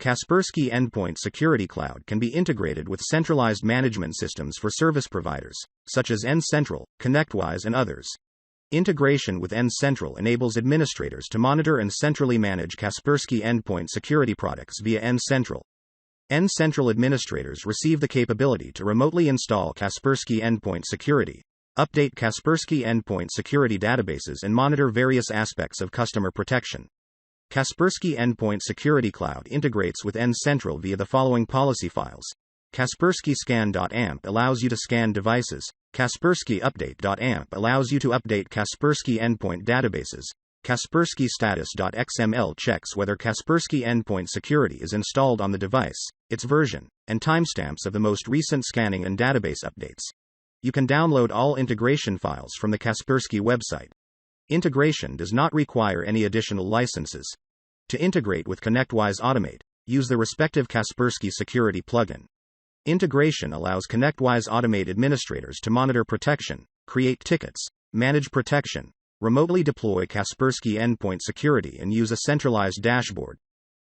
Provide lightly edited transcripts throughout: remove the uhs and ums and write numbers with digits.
Kaspersky Endpoint Security Cloud can be integrated with centralized management systems for service providers, such as N-Central, ConnectWize, and others. Integration with N-Central enables administrators to monitor and centrally manage Kaspersky Endpoint security products via N-Central. N-Central administrators receive the capability to remotely install Kaspersky Endpoint Security, update Kaspersky Endpoint Security databases, and monitor various aspects of customer protection. Kaspersky Endpoint Security Cloud integrates with N-Central via the following policy files. Kaspersky Scan.amp allows you to scan devices. Kaspersky Update.amp allows you to update Kaspersky Endpoint databases. Kaspersky Status.xml checks whether Kaspersky Endpoint Security is installed on the device, its version, and timestamps of the most recent scanning and database updates. You can download all integration files from the Kaspersky website. Integration does not require any additional licenses. To integrate with ConnectWize Automate, use the respective Kaspersky Security plugin. Integration allows ConnectWize Automate administrators to monitor protection, create tickets, manage protection, remotely deploy Kaspersky Endpoint Security, and use a centralized dashboard.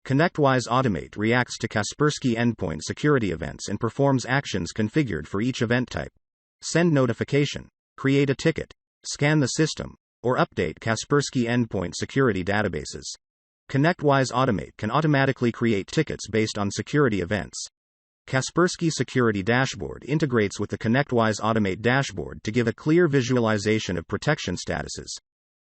ConnectWize Automate reacts to Kaspersky Endpoint Security events and performs actions configured for each event type. Send notification, create a ticket, scan the system, or update Kaspersky Endpoint Security databases. ConnectWize Automate can automatically create tickets based on security events. Kaspersky Security Dashboard integrates with the ConnectWize Automate dashboard to give a clear visualization of protection statuses.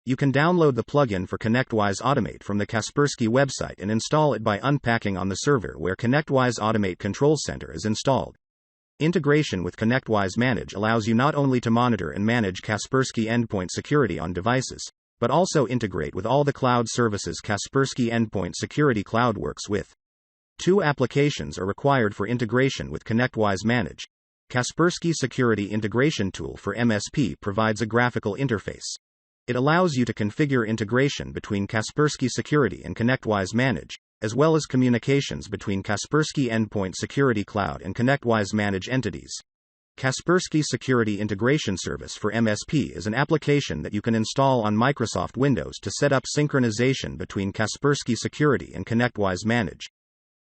You can download the plugin for ConnectWize Automate from the Kaspersky website and install it by unpacking on the server where ConnectWize Automate Control Center is installed. Integration with ConnectWize Manage allows you not only to monitor and manage Kaspersky Endpoint Security on devices, but also integrate with all the cloud services Kaspersky Endpoint Security Cloud works with. Two applications are required for integration with ConnectWize Manage. Kaspersky Security Integration Tool for MSP provides a graphical interface. It allows you to configure integration between Kaspersky Security and ConnectWize Manage, as well as communications between Kaspersky Endpoint Security Cloud and ConnectWize Manage entities. Kaspersky Security Integration Service for MSP is an application that you can install on Microsoft Windows to set up synchronization between Kaspersky Security and ConnectWize Manage.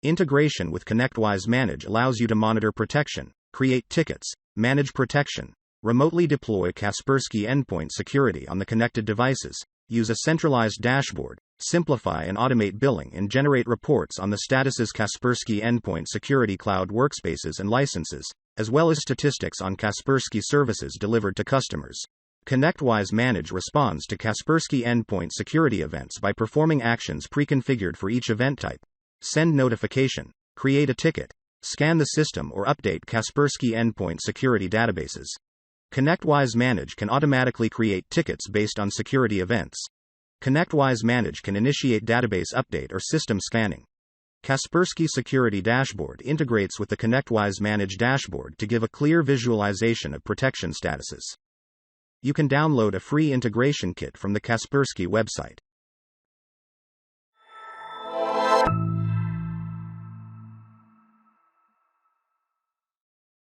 Integration with ConnectWize Manage allows you to monitor protection, create tickets, manage protection, remotely deploy Kaspersky Endpoint Security on the connected devices, use a centralized dashboard, simplify and automate billing, and generate reports on the statuses Kaspersky Endpoint Security Cloud workspaces and licenses, as well as statistics on Kaspersky services delivered to customers. ConnectWize Manage responds to Kaspersky Endpoint Security events by performing actions pre-configured for each event type. Send notification, create a ticket, scan the system, or update Kaspersky Endpoint Security databases. ConnectWize Manage can automatically create tickets based on security events. ConnectWize Manage can initiate database update or system scanning. Kaspersky Security Dashboard integrates with the ConnectWize Manage dashboard to give a clear visualization of protection statuses. You can download a free integration kit from the Kaspersky website.